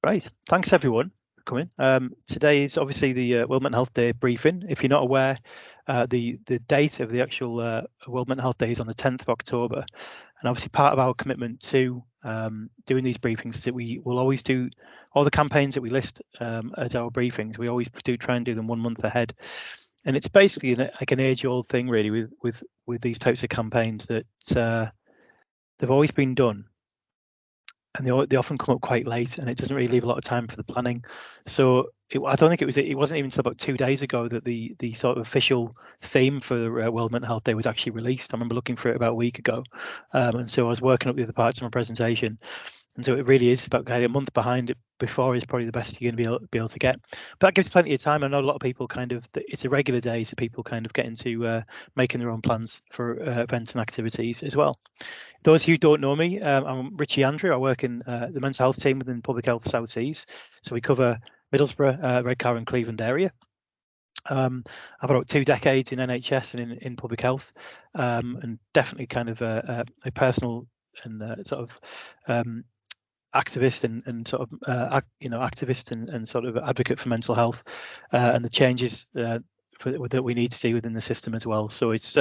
Right. Thanks everyone for coming. Today is obviously the World Mental Health Day briefing. If you're not aware, the date of the actual World Mental Health Day is on the 10th of October, and obviously part of our commitment to doing these briefings is that we will always do all the campaigns that we list as our briefings. We always do try and do them 1 month ahead, and it's basically like an age-old thing really with these types of campaigns that they've always been done, and they often come up quite late, and it doesn't really leave a lot of time for the planning. So I don't think it wasn't even until about 2 days ago that the sort of official theme for World Mental Health Day was actually released. I remember looking for it about a week ago, and so I was working up the other parts of my presentation. And so it really is about getting a month behind it before is probably the best you're going to be able to get. But that gives plenty of time. I know a lot of people it's a regular day, so people kind of get into making their own plans for events and activities as well. Those who don't know me, I'm Richie Andrew. I work in the mental health team within Public Health South Tees. So we cover Middlesbrough, Redcar and Cleveland area. I've about 2 decades in NHS and in public health, and definitely kind of a personal and sort of activist and sort of activist and sort of advocate for mental health and the changes that we need to see within the system as well. So it's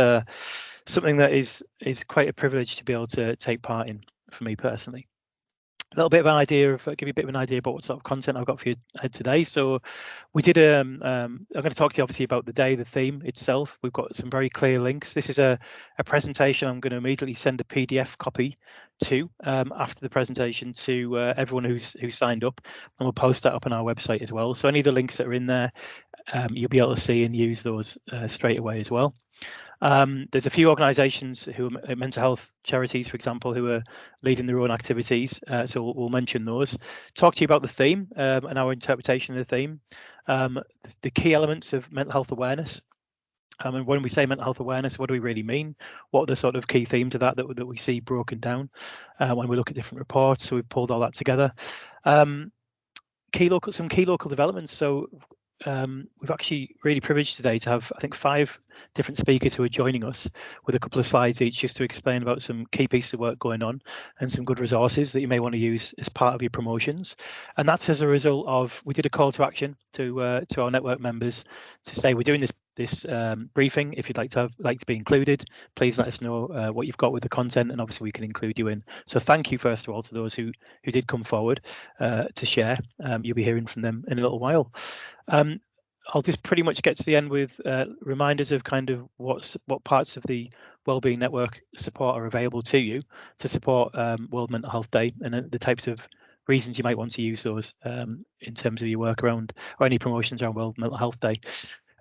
something that is quite a privilege to be able to take part in for me personally. A little bit of an idea of give you a bit of an idea about what sort of content I've got for you today. So we did I'm going to talk to you obviously about the day, the theme itself. We've got some very clear links. This is a presentation I'm going to immediately send a PDF copy to after the presentation to everyone who's signed up, and we'll post that up on our website as well. So any of the links that are in there, you'll be able to see and use those straight away as well. There's a few organisations who are mental health charities, for example, who are leading their own activities. So we'll mention those. Talk to you about the theme and our interpretation of the theme. The key elements of mental health awareness. And when we say mental health awareness, what do we really mean? What are the sort of key themes of that we see broken down when we look at different reports? So we've pulled all that together. Some key local developments. So we've actually really privileged today to have, I think, 5 different speakers who are joining us with a couple of slides each just to explain about some key pieces of work going on and some good resources that you may want to use as part of your promotions. And that's as a result of, we did a call to action to our network members to say we're doing this briefing. If you'd like to be included, please let us know what you've got with the content, and obviously we can include you in. So thank you first of all to those who did come forward to share. You'll be hearing from them in a little while. I'll just pretty much get to the end with reminders of kind of what parts of the Wellbeing Network support are available to you to support World Mental Health Day, and the types of reasons you might want to use those in terms of your work around or any promotions around World Mental Health Day.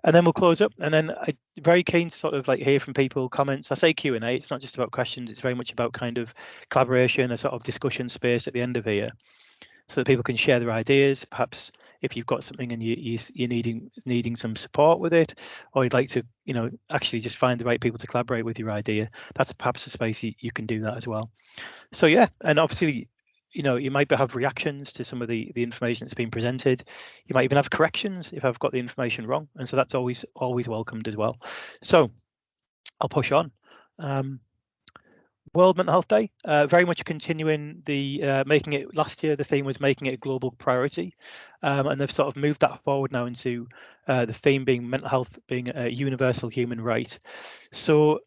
And then we'll close up, and then I'm very keen to sort of like hear from people, comments. I say Q&A, it's not just about questions, it's very much about kind of collaboration, a sort of discussion space at the end of here, so that people can share their ideas. Perhaps if you've got something and you're needing some support with it, or you'd like to, actually just find the right people to collaborate with your idea, that's perhaps a space you can do that as well. So yeah, and obviously, you might have reactions to some of the information that's been presented. You might even have corrections if I've got the information wrong, and so that's always welcomed as well. So I'll push on. World Mental Health Day, very much continuing the making it. Last year the theme was making it a global priority, and they've sort of moved that forward now into the theme being mental health being a universal human right. So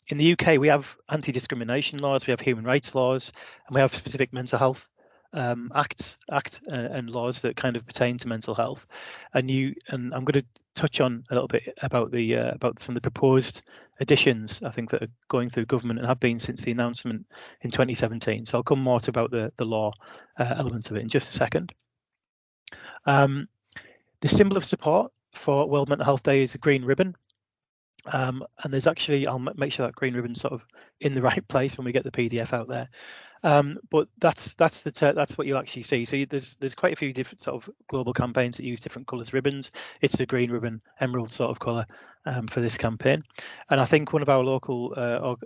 in the UK we have anti-discrimination laws, we have human rights laws, and we have specific mental health act and laws that kind of pertain to mental health. And I'm going to touch on a little bit about some of the proposed additions, I think, that are going through government and have been since the announcement in 2017. So I'll come more to about the law elements of it in just a second. The symbol of support for World Mental Health Day is a green ribbon. And there's actually, I'll make sure that green ribbon's sort of in the right place when we get the PDF out there. But that's what you'll actually see. So there's quite a few different sort of global campaigns that use different colours ribbons. It's the green ribbon, emerald sort of colour for this campaign. And I think one of our local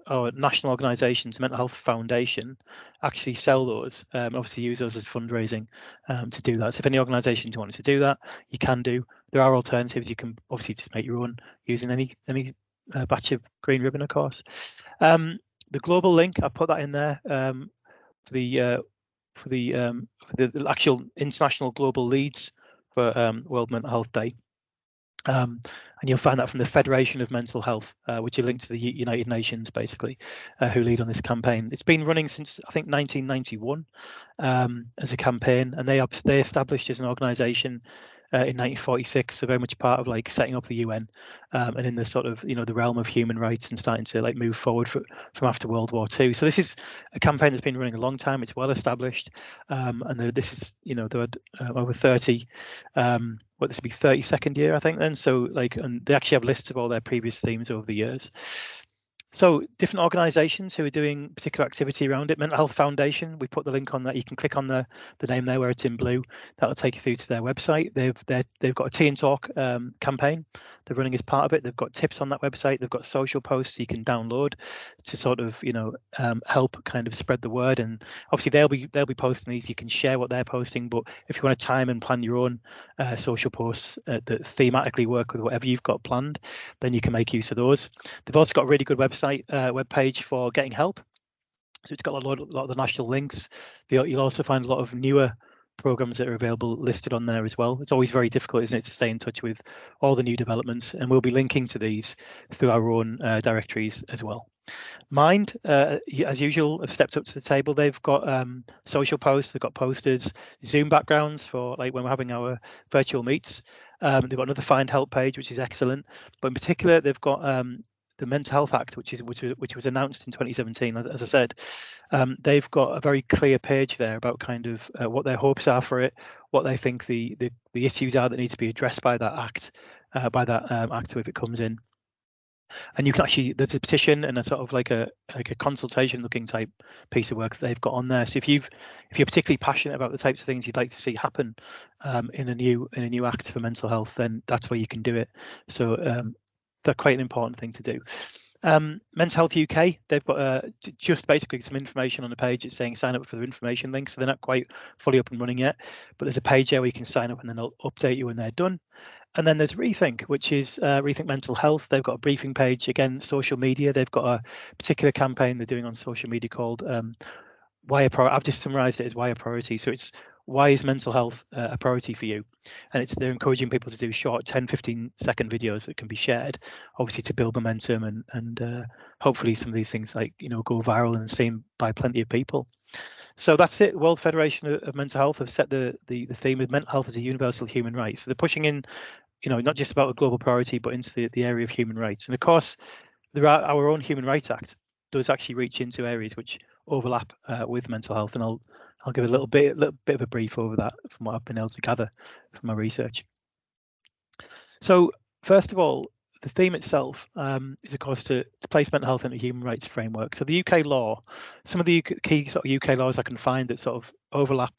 our national organisations, Mental Health Foundation, actually sell those. Obviously use those as fundraising to do that. So if any organisations wanted to do that, you can do. There are alternatives. You can obviously just make your own using any batch of green ribbon, of course. The global link, I put that in there. The the actual international global leads for World Mental Health Day. And you'll find that from the Federation of Mental Health, which are linked to the United Nations, basically, who lead on this campaign. It's been running since, I think, 1991 as a campaign, and they established as an organisation in 1946, so very much part of like setting up the UN, and in the sort of the realm of human rights and starting to like move forward from after World War II. So this is a campaign that's been running a long time. It's well established, and this is there had over 30. This would be 32nd year, I think. Then so like, and they actually have lists of all their previous themes over the years. So different organisations who are doing particular activity around it. Mental Health Foundation, we put the link on that. You can click on the name there where it's in blue. That'll take you through to their website. They've got a Tea and Talk campaign they're running as part of it. They've got tips on that website. They've got social posts you can download to sort of help kind of spread the word. And obviously they'll be posting these. You can share what they're posting, but if you want to time and plan your own social posts that thematically work with whatever you've got planned, then you can make use of those. They've also got a really good web page for getting help, so it's got a lot of the national links. You'll also find a lot of newer programs that are available listed on there as well. It's always very difficult, isn't it, to stay in touch with all the new developments, and we'll be linking to these through our own directories as well. Mind, as usual, have stepped up to the table. They've got social posts, they've got posters, Zoom backgrounds for like when we're having our virtual meets. They've got another Find Help page, which is excellent, but in particular they've got the Mental Health Act, which was announced in 2017. As I said, they've got a very clear page there about kind of what their hopes are for it, what they think the issues are that need to be addressed by that act, if it comes in. And you can actually, there's a petition and a sort of like a consultation looking type piece of work that they've got on there. So if you're particularly passionate about the types of things you'd like to see happen in a new act for mental health, then that's where you can do it. So they're quite an important thing to do. Mental Health UK, they've got just basically some information on the page. It's saying sign up for the information link, so they're not quite fully up and running yet, but there's a page there where you can sign up and then they'll update you when they're done. And then there's Rethink, which is Rethink Mental Health. They've got a briefing page, again, social media. They've got a particular campaign they're doing on social media called Why a Priority. I've just summarized it as Why a Priority. So it's why is mental health a priority for you? And they're encouraging people to do short 10-15-second videos that can be shared, obviously to build momentum and hopefully some of these things like go viral and seen by plenty of people. So that's it. World Federation of Mental Health have set the theme of mental health as a universal human right. So they're pushing in, not just about a global priority, but into the area of human rights. And of course, our own Human Rights Act does actually reach into areas which overlap with mental health. And I'll give a little bit of a brief over that from what I've been able to gather from my research. So first of all, the theme itself is, of course, to place mental health in a human rights framework. So the UK law, some of the key sort of UK laws I can find that sort of overlap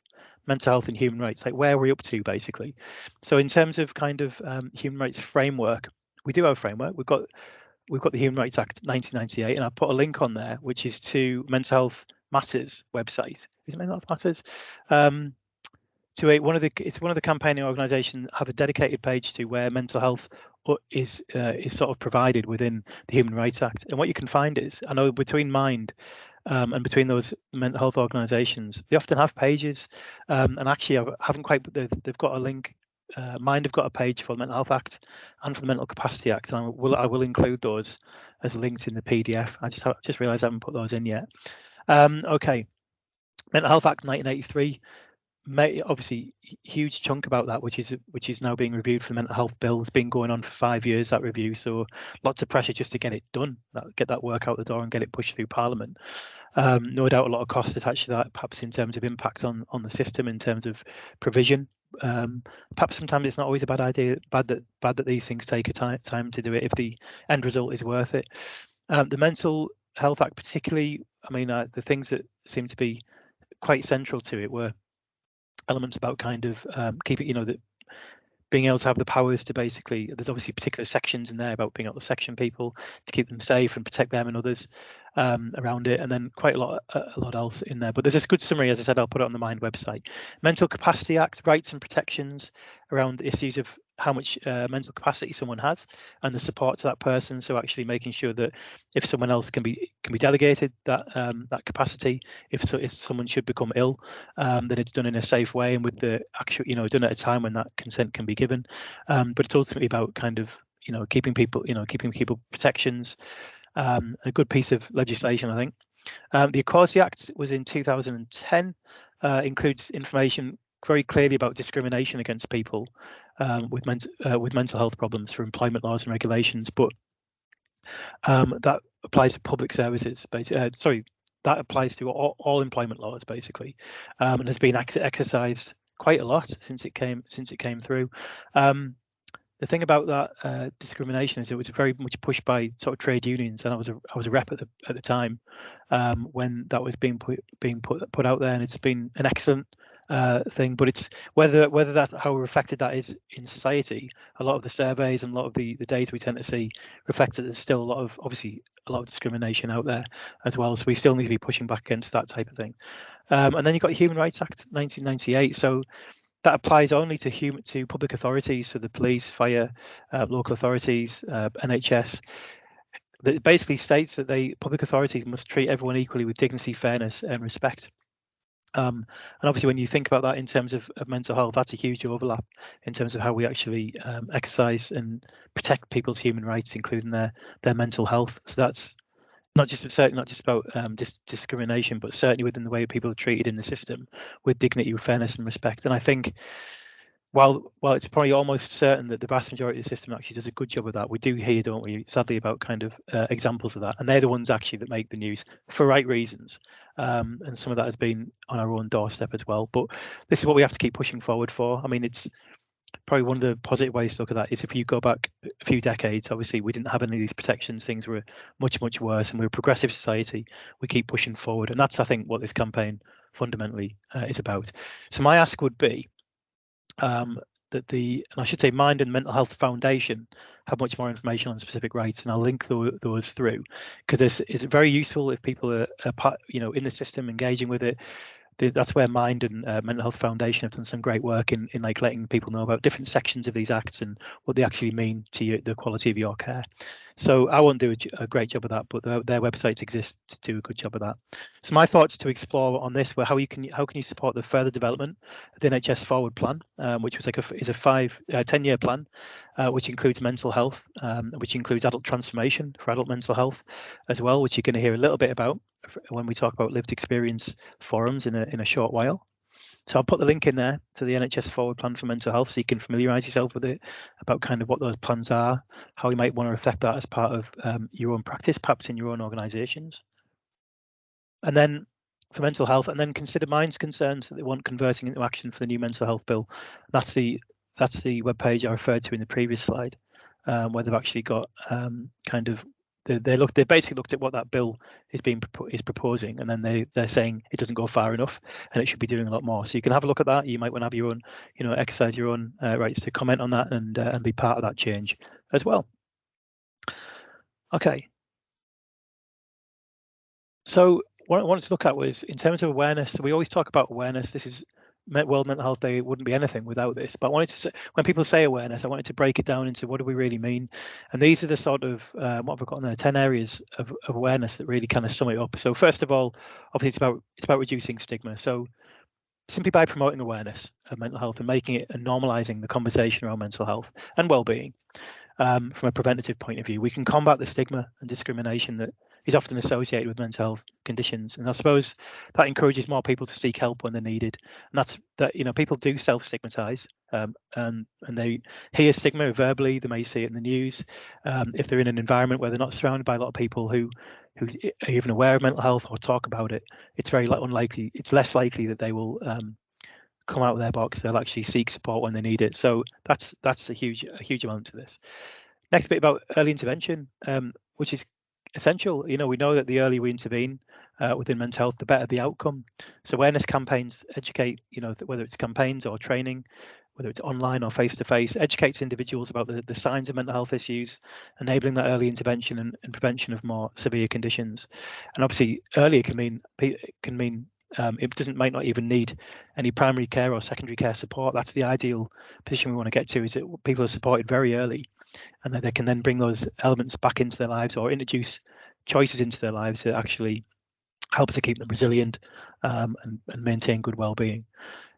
mental health and human rights, like where are we up to, basically. So in terms of kind of human rights framework, we do have a framework. We've got the Human Rights Act 1998, and I put a link on there, which is to Mental Health Matters website. Is it Mental Health Matters? One of the campaigning organisations have a dedicated page to where mental health is sort of provided within the Human Rights Act. And what you can find is, I know between Mind and between those mental health organisations, they often have pages. And actually, I haven't quite. They've got a link. Mind have got a page for the Mental Health Act and for the Mental Capacity Act, and I will include those as links in the PDF. I just realised I haven't put those in yet. Okay, Mental Health Act 1983. Obviously huge chunk about that, which is now being reviewed for the mental health bill. It's been going on for 5 years, that review, so lots of pressure just to get it done, get that work out the door and get it pushed through Parliament. No doubt a lot of cost attached to that, perhaps in terms of impact on the system, in terms of provision. Perhaps sometimes it's not always a bad idea, bad that these things take a time to do it if the end result is worth it. The Mental Health Act particularly, I mean, the things that seem to be quite central to it were elements about kind of keeping, that being able to have the powers to basically, there's obviously particular sections in there about being able to section people to keep them safe and protect them and others around it, and then quite a lot else in there. But there's this good summary, as I said, I'll put it on the Mind website. Mental Capacity Act, rights and protections around issues of how much mental capacity someone has and the support to that person. So actually making sure that if someone else can be delegated that that capacity, if someone should become ill, then it's done in a safe way and with the actual, done at a time when that consent can be given. But it's ultimately about kind of keeping people protections. A good piece of legislation, I think. The Equality Act was in 2010, includes information very clearly about discrimination against people with mental health problems for employment laws and regulations, but that applies to public services. That applies to all employment laws basically, and has been exercised quite a lot since it came through. The thing about that discrimination is it was very much pushed by sort of trade unions, and I was a rep at the time when that was being put out there, and it's been an excellent thing. But it's whether that how reflected that is in society. A lot of the surveys and a lot of the data we tend to see reflects that there's still obviously a lot of discrimination out there as well. So we still need to be pushing back against that type of thing. And then you've got the Human Rights Act 1998. So that applies only to public authorities, so the police, fire, local authorities, NHS. That basically states that public authorities must treat everyone equally with dignity, fairness, and respect. And obviously, when you think about that in terms of mental health, that's a huge overlap in terms of how we actually exercise and protect people's human rights, including their mental health. So that's certainly not just about discrimination, but certainly within the way people are treated in the system with dignity, fairness, and respect. And I think while it's probably almost certain that the vast majority of the system actually does a good job of that, we do hear, don't we, sadly, about kind of examples of that, and they're the ones actually that make the news for right reasons. And some of that has been on our own doorstep as well. But this is what we have to keep pushing forward for. I mean, it's probably one of the positive ways to look at that is if you go back a few decades, obviously we didn't have any of these protections. Things were much worse, and we're a progressive society. We keep pushing forward, and that's, I think, what this campaign fundamentally is about. So my ask would be that and I should say Mind and Mental Health Foundation have much more information on specific rights, and I'll link those through, because it's very useful if people are in the system engaging with it. That's where Mind and Mental Health Foundation have done some great work in like letting people know about different sections of these acts and what they actually mean to the quality of your care. So I won't do a great job of that, but their websites exist to do a good job of that. So my thoughts to explore on this were how can you support the further development of the NHS Forward Plan, which was is a 10-year plan, which includes mental health, which includes adult transformation for adult mental health as well, which you're going to hear a little bit about when we talk about lived experience forums in a short while. So I'll put the link in there to the NHS Forward Plan for Mental Health, so you can familiarise yourself with it, about kind of what those plans are, how you might want to reflect that as part of your own practice, perhaps in your own organisations. And then for mental health, and then consider Mind's concerns that they want converting into action for the new mental health bill. That's the webpage I referred to in the previous slide, where they've actually got kind of they basically looked at what that bill is proposing, and then they're saying it doesn't go far enough and it should be doing a lot more. So you can have a look at that. You might want to have your own, exercise your own rights to comment on that and be part of that change as well. Okay. So what I wanted to look at was in terms of awareness. So we always talk about awareness. This is World Mental Health Day. It wouldn't be anything without this. But I wanted to say, when people say awareness, I wanted to break it down into what do we really mean. And these are the sort of what have I got on there? 10 areas of awareness that really kind of sum it up. So first of all, obviously it's about reducing stigma. So simply by promoting awareness of mental health and making it and normalising the conversation around mental health and well-being. From a preventative point of view, we can combat the stigma and discrimination that is often associated with mental health conditions, and I suppose that encourages more people to seek help when they're needed. And that's people do self-stigmatize, and they hear stigma verbally. They may see it in the news. If they're in an environment where they're not surrounded by a lot of people who are even aware of mental health or talk about it, it's very unlikely. It's less likely that they will come out of their box. They'll actually seek support when they need it. So that's a huge element to this. Next bit about early intervention, which is essential. We know that the earlier we intervene within mental health, the better the outcome. So awareness campaigns educate, whether it's campaigns or training, whether it's online or face-to-face, educates individuals about the signs of mental health issues, enabling that early intervention and prevention of more severe conditions. And obviously earlier can mean it might not even need any primary care or secondary care support. That's the ideal position we want to get to, is that people are supported very early, and that they can then bring those elements back into their lives or introduce choices into their lives that actually help to keep them resilient, and maintain good well-being.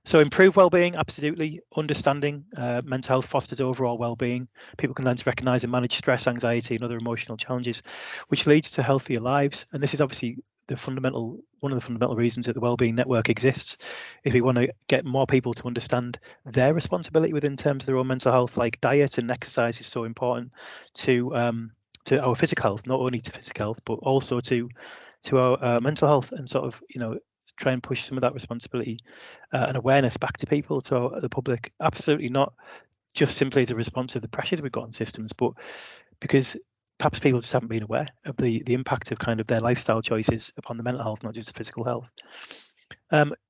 So improve well-being, absolutely. Understanding mental health fosters overall well-being. People can learn to recognise and manage stress, anxiety, and other emotional challenges, which leads to healthier lives. And this is obviously one of the fundamental reasons that the Wellbeing Network exists. If we want to get more people to understand their responsibility within terms of their own mental health, like diet and exercise is so important to our physical health, not only to physical health, but also to our mental health, and sort of, try and push some of that responsibility and awareness back to people, to the public. Absolutely not just simply as a response to the pressures we've got on systems, but because perhaps people just haven't been aware of the impact of kind of their lifestyle choices upon the mental health, not just the physical health.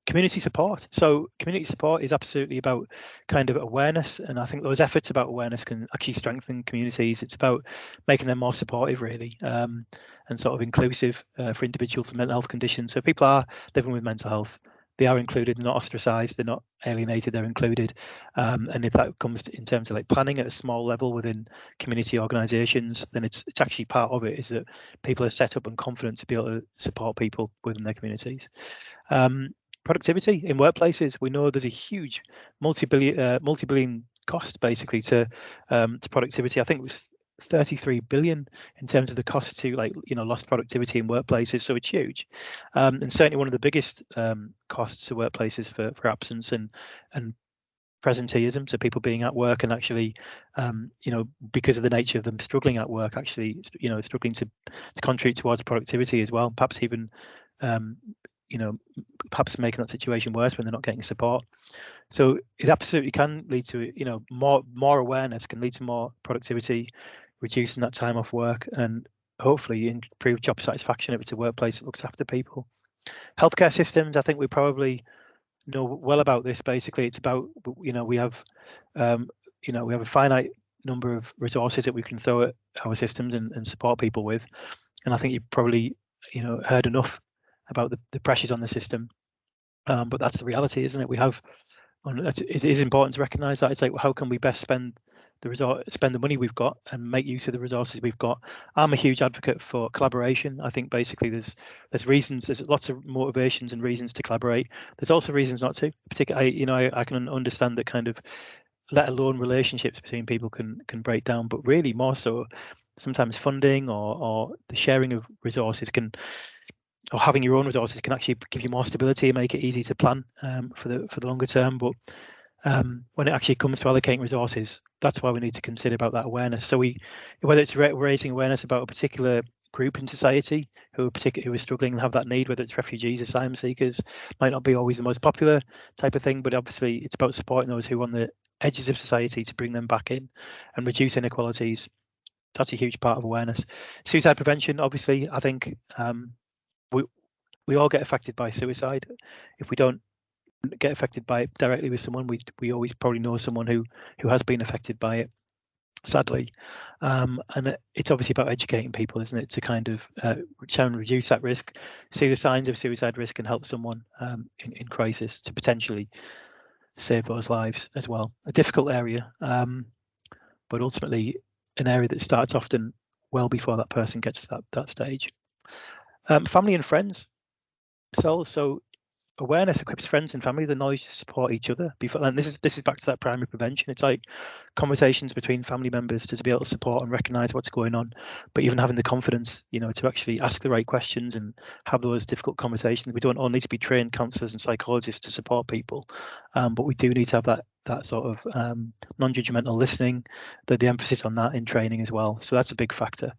Community support. So community support is absolutely about kind of awareness, and I think those efforts about awareness can actually strengthen communities. It's about making them more supportive, really, and sort of inclusive for individuals with mental health conditions. So people are living with mental health, they are included, not ostracised, they're not alienated, they're included. And if that comes in terms of like planning at a small level within community organisations, then it's actually part of it, is that people are set up and confident to be able to support people within their communities. Productivity in workplaces. We know there's a huge multi-billion cost basically to productivity. I think it was 33 billion in terms of the cost to lost productivity in workplaces. So it's huge, and certainly one of the biggest costs to workplaces for absence and presenteeism, so people being at work and actually because of the nature of them struggling at work, actually struggling to contribute towards productivity as well, perhaps even perhaps making that situation worse when they're not getting support. So it absolutely can lead to more awareness, can lead to more productivity, reducing that time off work, and hopefully improve job satisfaction if it's a workplace that looks after people. Healthcare systems, I think we probably know well about this. Basically, it's about we have a finite number of resources that we can throw at our systems and support people with, and I think you've probably heard enough about the pressures on the system, but that's the reality, isn't it? It is important to recognise that. It's like, well, how can we best spend the money we've got and make use of the resources we've got? I'm a huge advocate for collaboration. I think basically there's lots of motivations and reasons to collaborate. There's also reasons not to. Particularly, I can understand that kind of, let alone relationships between people can break down, but really more so sometimes funding or the sharing of resources or having your own resources can actually give you more stability and make it easy to plan for the longer term. But when it actually comes to allocating resources, that's why we need to consider about that awareness. So whether it's raising awareness about a particular group in society who are struggling and have that need, whether it's refugees, asylum seekers, might not be always the most popular type of thing, but obviously it's about supporting those who are on the edges of society to bring them back in and reduce inequalities. That's a huge part of awareness. Suicide prevention, obviously, I think we all get affected by suicide. If we don't get affected by it directly with someone, we always probably know someone who has been affected by it, sadly. And it's obviously about educating people, isn't it, to kind of try and reduce that risk, see the signs of suicide risk, and help someone in crisis to potentially save those lives as well. A difficult area, but ultimately an area that starts often well before that person gets to that stage. Family and friends. So awareness equips friends and family the knowledge to support each other. And this is back to that primary prevention. It's like conversations between family members to be able to support and recognise what's going on, but even having the confidence, to actually ask the right questions and have those difficult conversations. We don't all need to be trained counsellors and psychologists to support people, but we do need to have that sort of non-judgmental listening, the emphasis on that in training as well. So that's a big factor.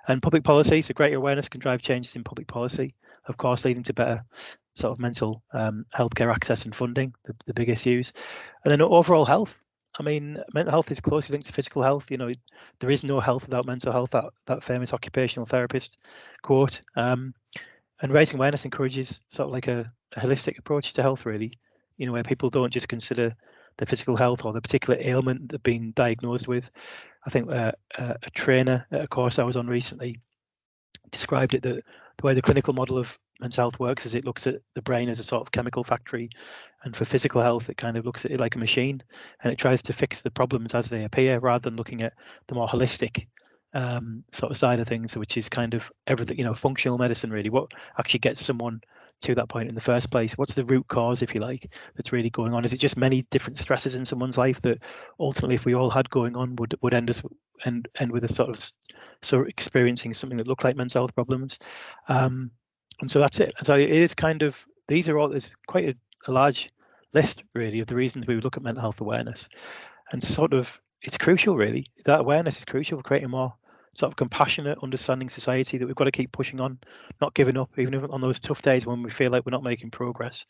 And public policy, so greater awareness can drive changes in public policy, of course, leading to better sort of mental healthcare access and funding, the big issues. And then overall health. I mean, mental health is closely linked to physical health. There is no health without mental health, that famous occupational therapist quote. And raising awareness encourages sort of like a holistic approach to health, really, where people don't just consider the physical health or the particular ailment they've been diagnosed with. I think a trainer at a course I was on recently described it, the way the clinical model of mental health works is it looks at the brain as a sort of chemical factory, and for physical health it kind of looks at it like a machine, and it tries to fix the problems as they appear rather than looking at the more holistic sort of side of things, which is kind of everything, functional medicine really. What actually gets someone to that point in the first place? What's the root cause, if you like, that's really going on? Is it just many different stresses in someone's life that ultimately, if we all had going on, would end with a sort of experiencing something that looked like mental health problems? And so that's it. And so it is kind of, there's quite a large list really of the reasons we would look at mental health awareness, and sort of it's crucial really. That awareness is crucial for creating more sort of compassionate, understanding society that we've got to keep pushing on, not giving up, even on those tough days when we feel like we're not making progress,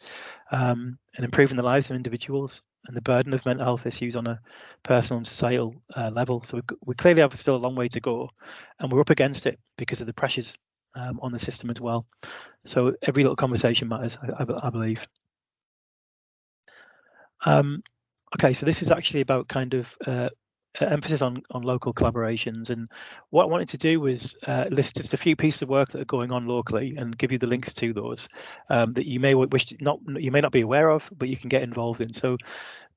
and improving the lives of individuals and the burden of mental health issues on a personal and societal level. So we clearly have still a long way to go, and we're up against it because of the pressures on the system as well. So every little conversation matters, I believe. Okay, so this is actually about kind of emphasis on local collaborations, and what I wanted to do was list just a few pieces of work that are going on locally and give you the links to those that you may not be aware of, but you can get involved in. So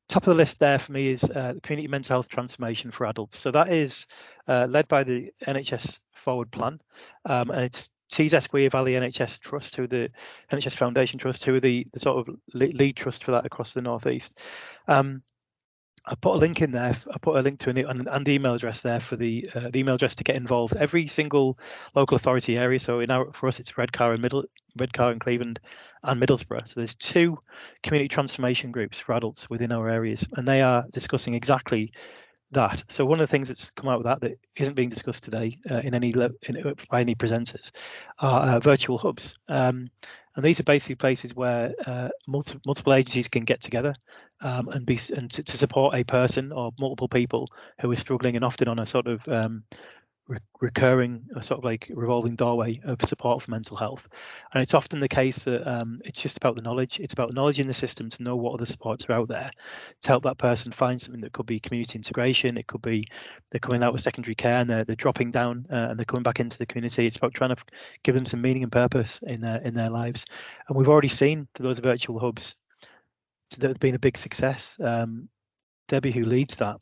top of the list there for me is Community Mental Health Transformation for Adults. So that is led by the NHS Forward Plan, and it's Tees Valley NHS Trust, who the NHS Foundation Trust, who are the sort of lead trust for that across the Northeast. I put a link in there. I put a link to and the email address there for the email address to get involved. Every single local authority area. So for us, it's Redcar and Cleveland and Middlesbrough. So there's 2 community transformation groups for adults within our areas, and they are discussing exactly that. So one of the things that's come out of that isn't being discussed today by any presenters are virtual hubs. And these are basically places where multiple agencies can get together and to support a person or multiple people who are struggling, and often on a sort of recurring, sort of like revolving doorway of support for mental health. And it's often the case that it's just about the knowledge. It's about knowledge in the system to know what other supports are out there to help that person find something that could be community integration. It could be they're coming out of secondary care and they're dropping down and they're coming back into the community. It's about trying to give them some meaning and purpose in their lives. And we've already seen through those virtual hubs that have been a big success. Debbie, who leads that,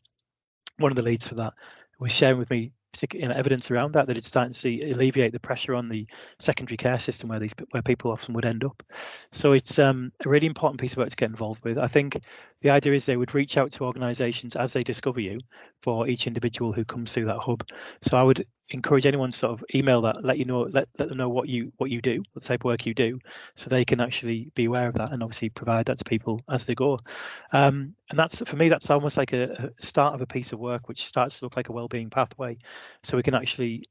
one of the leads for that, was sharing with me evidence around that it's starting to alleviate the pressure on the secondary care system where people often would end up. So it's a really important piece of work to get involved with. I think the idea is they would reach out to organisations as they discover you for each individual who comes through that hub. So I would encourage anyone to sort of email that, let them know what you do, what type of work you do, so they can actually be aware of that and obviously provide that to people as they go. And that's, for me, that's almost like a start of a piece of work which starts to look like a wellbeing pathway, so we can actually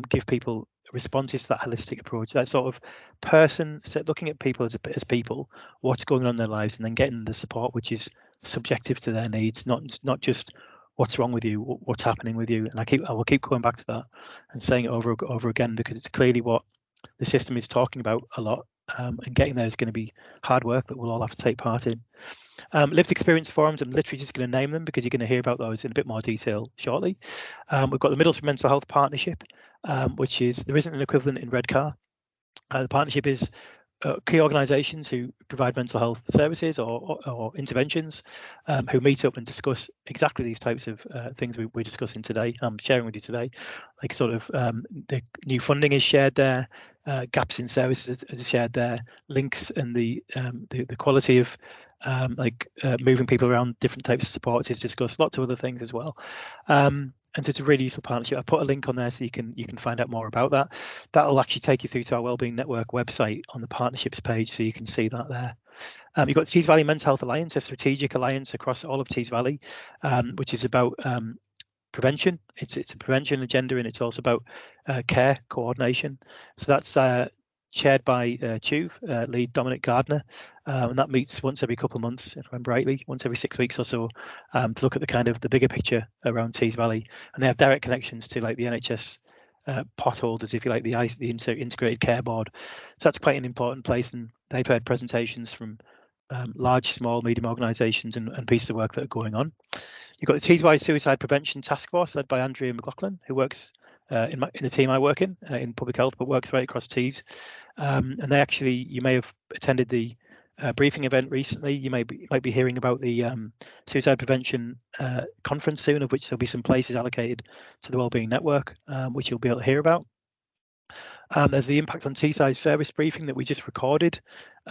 give people responses to that holistic approach, that sort of person, looking at people as people, what's going on in their lives, and then getting the support which is subjective to their needs, not just what's wrong with you, what's happening with you. And I will keep going back to that and saying it over again, because it's clearly what the system is talking about a lot, and getting there is going to be hard work that we'll all have to take part in. Lived experience forums, I'm literally just going to name them because you're going to hear about those in a bit more detail shortly. We've got the Middlesbrough Mental Health Partnership, which there isn't an equivalent in Redcar. The partnership is key organisations who provide mental health services or interventions, who meet up and discuss exactly these types of things we're discussing today. I'm sharing with you today, like sort of the new funding is shared there, gaps in services is shared there, links and the quality of moving people around different types of supports is discussed, lots of other things as well. And so it's a really useful partnership. I put a link on there so you can find out more about that. That'll actually take you through to our Wellbeing Network website on the partnerships page, so you can see that there. You've got Tees Valley Mental Health Alliance, a strategic alliance across all of Tees Valley, which is about prevention. It's a prevention agenda, and it's also about care coordination. So that's chaired by lead Dominic Gardner, and that meets once every couple of months, if I remember rightly, once every 6 weeks or so, to look at the kind of the bigger picture around Tees Valley. And they have direct connections to like the NHS pot holders, if you like, the Integrated Care Board. So that's quite an important place, and they've heard presentations from large, small, medium organisations and pieces of work that are going on. You've got the Tees-wide Suicide Prevention Task Force led by Andrea McLaughlin, who works in the team I work in public health, but works right across Tees. And they actually, you may have attended the briefing event recently. You might be hearing about the suicide prevention conference soon, of which there'll be some places allocated to the Wellbeing Network, which you'll be able to hear about. There's the Impact on Teesside service briefing that we just recorded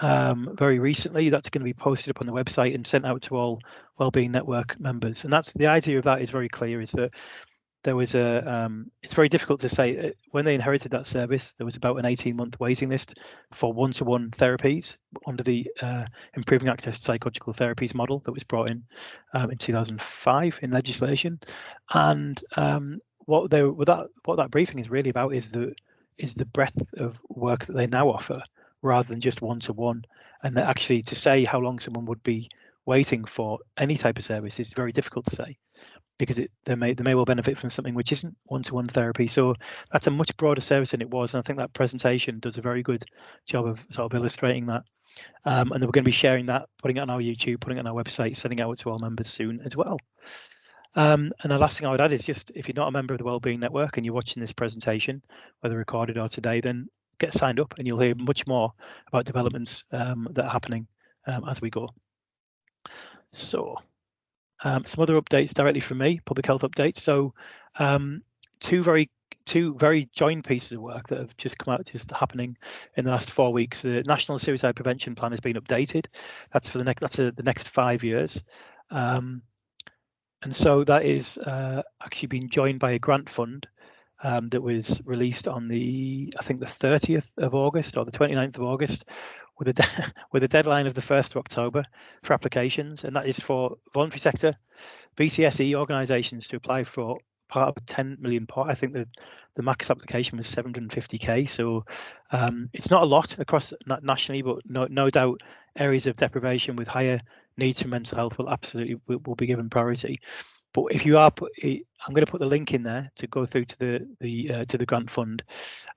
very recently. That's going to be posted up on the website and sent out to all Wellbeing Network members. And that's the idea of that is very clear, is that there was it's very difficult to say when they inherited that service, there was about an 18-month waiting list for one-to-one therapies under the improving access to psychological therapies model that was brought in 2005 in legislation. And what that briefing is really about is the breadth of work that they now offer, rather than just one-to-one. And that actually, to say how long someone would be waiting for any type of service is very difficult to say, because they may well benefit from something which isn't one-to-one therapy. So that's a much broader service than it was, and I think that presentation does a very good job of sort of illustrating that. And then we're going to be sharing that, putting it on our YouTube, putting it on our website, sending it out to all members soon as well. And the last thing I would add is just, if you're not a member of the Wellbeing Network and you're watching this presentation, whether recorded or today, then get signed up and you'll hear much more about developments that are happening as we go. So some other updates directly from me, public health updates. So two very joint pieces of work that have just come out, just happening in the last 4 weeks. The National Suicide Prevention Plan has been updated. That's for the next 5 years. And so that is actually been joined by a grant fund that was released on I think the 30th of August or the 29th of August, with a deadline of the 1st of October for applications. And that is for voluntary sector BCSE organisations to apply for part of a 10 million pot. I think the max application was 750k. So it's not a lot across nationally, but no doubt areas of deprivation with higher needs for mental health will be given priority. But if you are, I'm going to put the link in there to go through to the grant fund.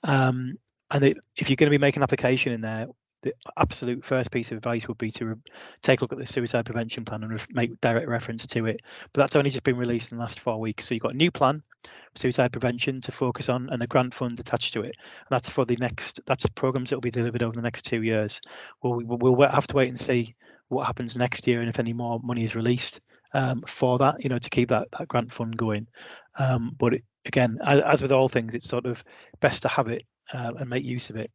And if you're going to be making an application in there, the absolute first piece of advice would be to take a look at the suicide prevention plan and make direct reference to it. But that's only just been released in the last 4 weeks. So you've got a new plan for suicide prevention to focus on, and a grant fund attached to it. And that's for that's programs that will be delivered over the next 2 years. We'll have to wait and see what happens next year and if any more money is released for that, to keep that grant fund going. But again, as with all things, it's sort of best to have it and make use of it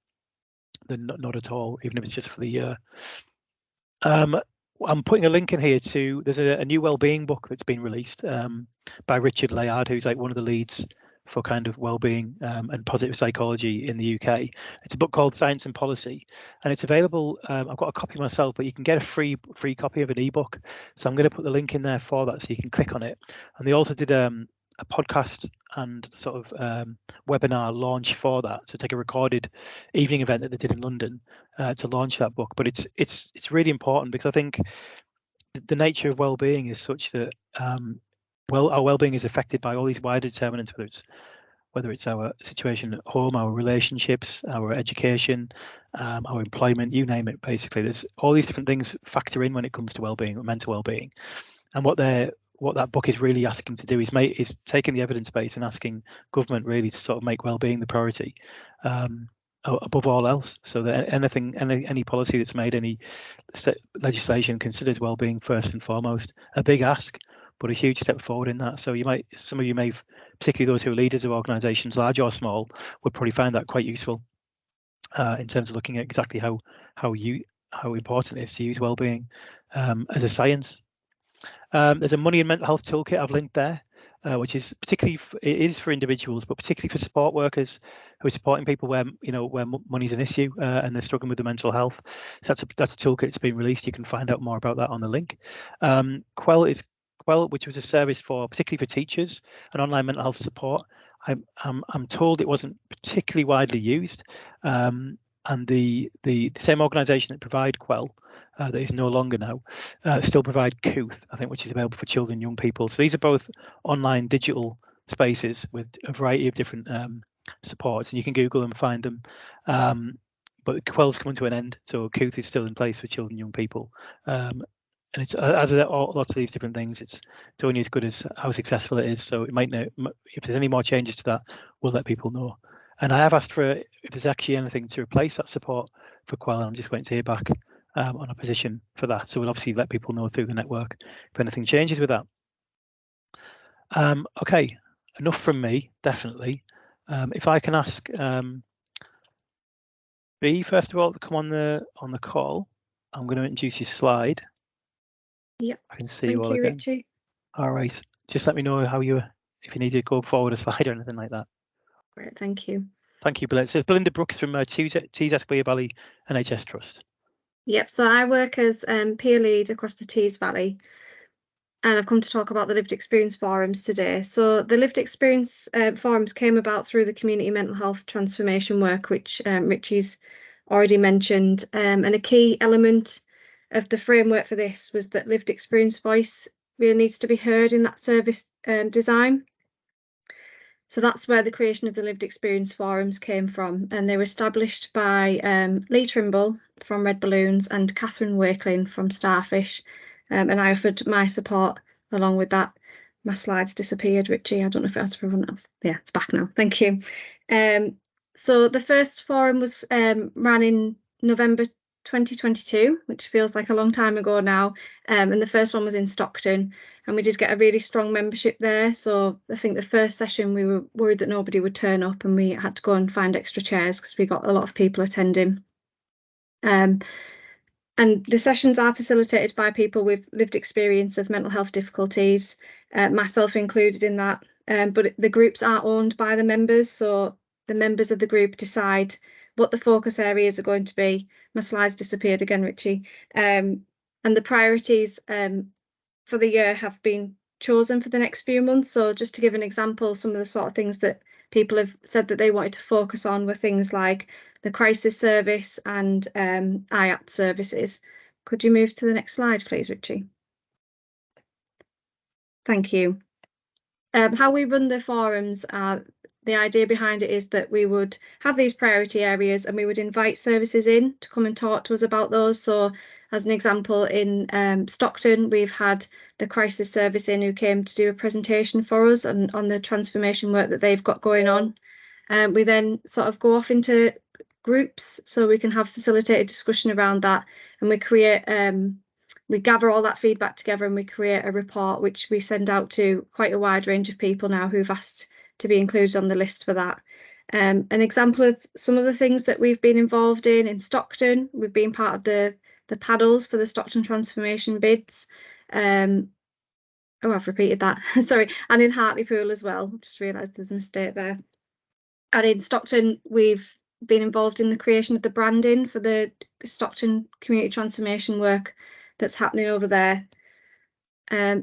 than not at all, even if it's just for the year. I'm putting a link in here to, there's a new wellbeing book that's been released by Richard Layard, who's like one of the leads for kind of wellbeing and positive psychology in the UK. It's a book called Science and Policy, and it's available. I've got a copy myself, but you can get a free copy of an ebook. So I'm going to put the link in there for that, so you can click on it. And they also did a podcast and sort of webinar launch for that. So take a recorded evening event that they did in London to launch that book. But it's really important, because I think the nature of well-being is such that our well-being is affected by all these wider determinants, whether it's our situation at home, our relationships, our education, our employment, you name it. Basically, there's all these different things factor in when it comes to well-being or mental well-being. And what that book is really asking to do is taking the evidence base and asking government really to sort of make well-being the priority above all else, so that any policy that's made, any legislation considers well-being first and foremost. A big ask, but a huge step forward in that. So some of you may, particularly those who are leaders of organisations, large or small, would probably find that quite useful in terms of looking at exactly how important it is to use well-being as a science. There's a money and mental health toolkit I've linked there, which is particularly it is for individuals, but particularly for support workers who are supporting people where money's an issue and they're struggling with the mental health. So that's a toolkit that's been released. You can find out more about that on the link. Quell, which was a service particularly for teachers and online mental health support. I'm told it wasn't particularly widely used, and the same organisation that provide Quell, that is no longer now, still provide Couth, I think, which is available for children and young people. So these are both online digital spaces with a variety of different supports, and you can Google them, find them. But Quell's coming to an end, so Couth is still in place for children and young people. And it's as with lots of these different things, it's only as good as how successful it is. So it might know if there's any more changes to that, we'll let people know. And I have asked for if there's actually anything to replace that support for Quell, and I'm just waiting to hear back on a position for that. So we'll obviously let people know through the network if anything changes with that. Okay, enough from me, definitely. If I can ask B, first of all, to come on the call. I'm going to introduce your slide. Yep. I can see you all again. Richie. All right. Just let me know how if you need to go forward a slide or anything like that. Great, thank you. Thank you, Belinda. So Belinda Brooks from Tees Valley NHS Trust. Yep, so I work as peer lead across the Tees Valley, and I've come to talk about the lived experience forums today. So the lived experience forums came about through the community mental health transformation work, which Richie's already mentioned, and a key element of the framework for this was that lived experience voice really needs to be heard in that service design. So that's where the creation of the lived experience forums came from, and they were established by Lee Trimble from Red Balloons and Catherine Wakelin from Starfish, and I offered my support along with that. My slides disappeared, Richie. I don't know if it has for everyone else. Yeah, it's back now. Thank you. So the first forum was ran in November 2022, which feels like a long time ago now, and the first one was in Stockton, and we did get a really strong membership there. So I think the first session we were worried that nobody would turn up, and we had to go and find extra chairs because we got a lot of people attending. And the sessions are facilitated by people with lived experience of mental health difficulties, myself included in that, but the groups are owned by the members, so the members of the group decide what the focus areas are going to be. My slides disappeared again, Richie. And the priorities for the year have been chosen for the next few months. So just to give an example, some of the sort of things that people have said that they wanted to focus on were things like the crisis service and IAPT services. Could you move to the next slide, please, Richie? Thank you. How we run the forums, the idea behind it is that we would have these priority areas and we would invite services in to come and talk to us about those. So as an example, in Stockton, we've had the crisis service in who came to do a presentation for us on the transformation work that they've got going on. We then sort of go off into groups so we can have facilitated discussion around that, and we create we gather all that feedback together and we create a report which we send out to quite a wide range of people now who've asked to be included on the list for that. An example of some of the things that we've been involved in Stockton, we've been part of the paddles for the Stockton transformation bids. Oh, I've repeated that. Sorry. And in Hartlepool as well. Just realised there's a mistake there. And in Stockton, we've been involved in the creation of the branding for the Stockton community transformation work that's happening over there.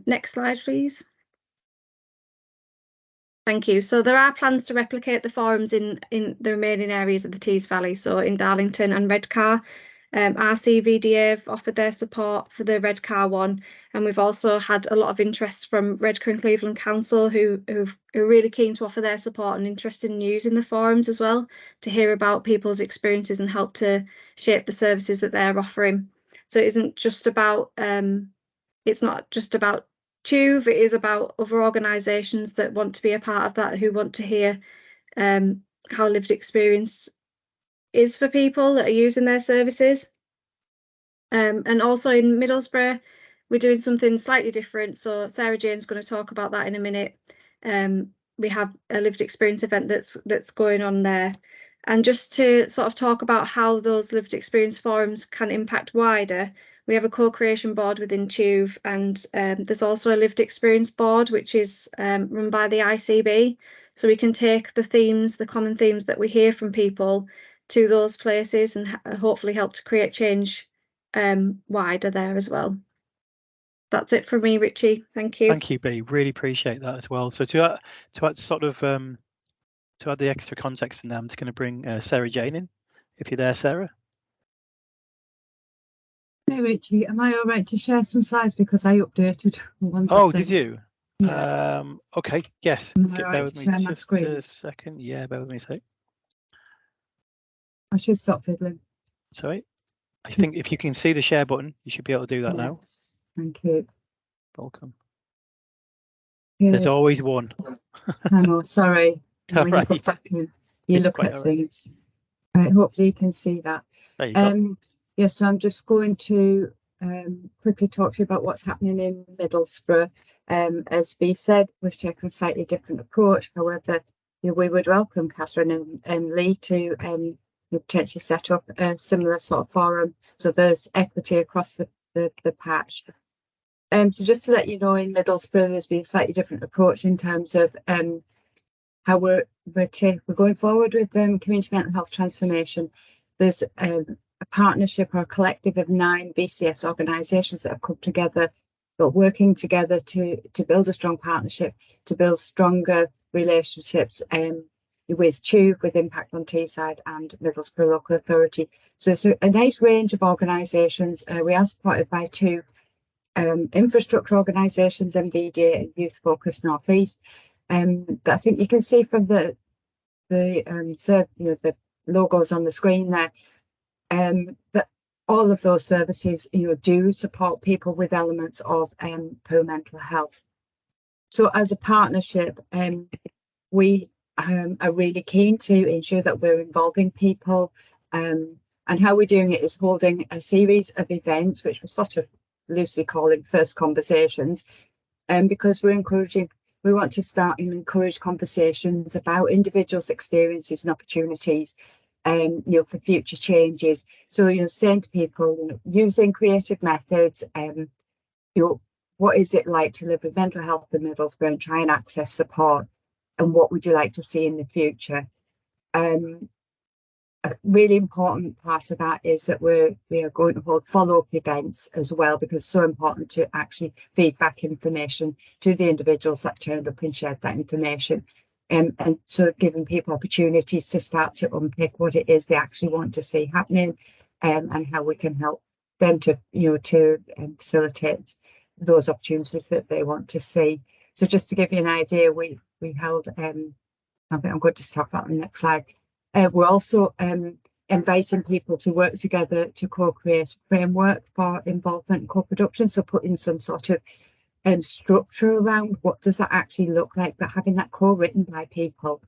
Next slide, please. Thank you. So there are plans to replicate the forums in the remaining areas of the Tees Valley, so in Darlington and Redcar. RCVDA have offered their support for the Redcar one, and we've also had a lot of interest from Redcar and Cleveland Council who are really keen to offer their support and interested in using the forums as well to hear about people's experiences and help to shape the services that they're offering. So it isn't just about it's not just about TUV, it is about other organisations that want to be a part of that, who want to hear how lived experience is for people that are using their services. And also in Middlesbrough, we're doing something slightly different. So Sarah Jane's going to talk about that in a minute. We have a lived experience event that's going on there. And just to sort of talk about how those lived experience forums can impact wider, we have a co-creation board within TUV, and there's also a lived experience board, which is run by the ICB. So we can take the common themes that we hear from people to those places and hopefully help to create change wider there as well. That's it from me, Richie. Thank you. Thank you, B. Really appreciate that as well. So to add sort of to add the extra context in there, I'm just going to bring Sarah Jane in. If you're there, Sarah. Hey Richie, am I all right to share some slides because I updated once? Oh, did you? Yeah. Okay. Yes. Am I all right to share my screen? A second. Yeah, bear with me a sec. I should stop fiddling. Sorry. I think if you can see the share button, you should be able to do that now. Thank you. Welcome. Yeah. There's always one. I know, sorry. All right. you It's look quite at all right. things. Right, hopefully you can see that. There you go. Yes, so I'm just going to quickly talk to you about what's happening in Middlesbrough. As Bea said, we've taken a slightly different approach. However, we would welcome Catherine and Lee to potentially set up a similar sort of forum. So there's equity across the patch. So just to let you know, in Middlesbrough, there's been a slightly different approach in terms of how we're going forward with community mental health transformation. There's a partnership or a collective of 9 BCS organisations that have come together, but working together to build a strong partnership, to build stronger relationships with TUV, with Impact on Teesside and Middlesbrough Local Authority. So it's a nice range of organisations. We are supported by 2 infrastructure organisations, MVDA and Youth Focus North East. But I think you can see from the logos on the screen there that all of those services do support people with elements of poor mental health. So as a partnership, we are really keen to ensure that we're involving people, and how we're doing it is holding a series of events, which we're sort of loosely calling first conversations, because we want to start and encourage conversations about individuals' experiences and opportunities, for future changes. So, saying to people, using creative methods, what is it like to live with mental health in Middlesbrough and try and access support, and what would you like to see in the future? A really important part of that is that we are going to hold follow-up events as well, because it's so important to actually feed back information to the individuals that turned up and shared that information, and so giving people opportunities to start to unpick what it is they actually want to see happening, and how we can help them to facilitate those opportunities that they want to see. So just to give you an idea, we held I think I'm going to talk about the next slide. We're also inviting people to work together to co-create a framework for involvement and co-production. So putting some sort of structure around what does that actually look like, but having that co-written by people,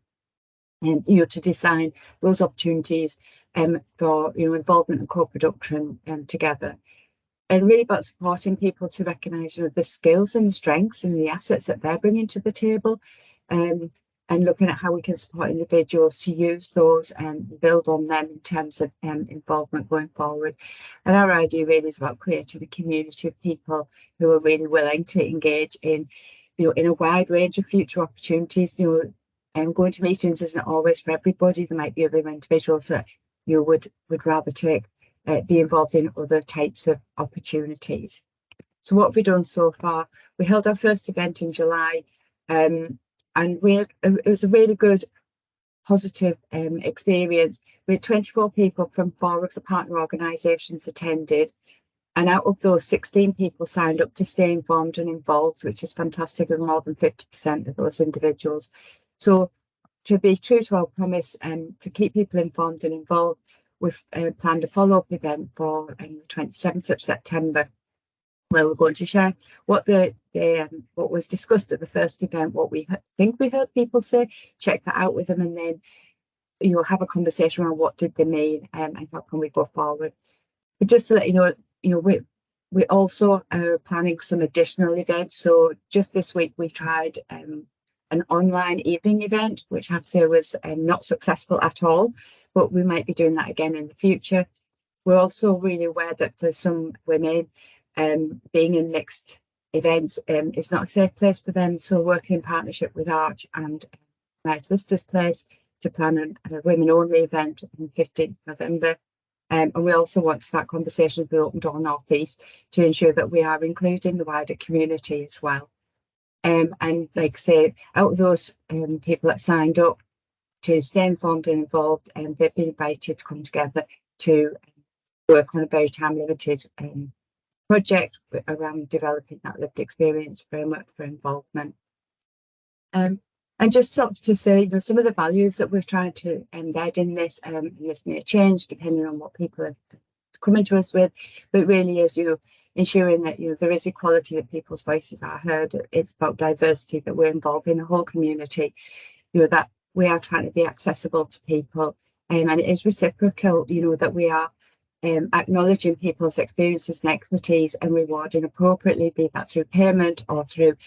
and to design those opportunities for involvement and co-production together. And really about supporting people to recognise the skills and the strengths and the assets that they're bringing to the table, and looking at how we can support individuals to use those and build on them in terms of involvement going forward. And our idea really is about creating a community of people who are really willing to engage in a wide range of future opportunities. Going to meetings isn't always for everybody. There might be other individuals that would rather be involved in other types of opportunities. So what have we done so far? We held our first event in July, and it was a really good, positive experience. We had 24 people from 4 of the partner organisations attended, and out of those, 16 people signed up to stay informed and involved, which is fantastic, and more than 50% of those individuals. So to be true to our promise to keep people informed and involved, we've planned a follow-up event for the 27th of September, where we're going to share what was discussed at the first event, what we think we heard people say, check that out with them, and then have a conversation around what did they mean, and how can we go forward. But just to let you know, we also are planning some additional events. So just this week we tried an online evening event, which I have to say was not successful at all, but we might be doing that again in the future. We're also really aware that for some women, being in mixed events is not a safe place for them. So working in partnership with Arch and My Sister's Place to plan a women-only event on 15th November. And we also want to start conversations with Open Door North East to ensure that we are including the wider community as well. And like I say, out of those people that signed up to stay informed and involved, they've been invited to come together to work on a very time-limited project around developing that lived experience framework for involvement. And just sort of to say, some of the values that we're trying to embed in this, and this may change depending on what people are coming to us with, but it really is, ensuring that there is equality, that people's voices are heard. It's about diversity, that we're involving the whole community, that we are trying to be accessible to people, and it is reciprocal, you know, that we are acknowledging people's experiences and expertise and rewarding appropriately, be that through payment or through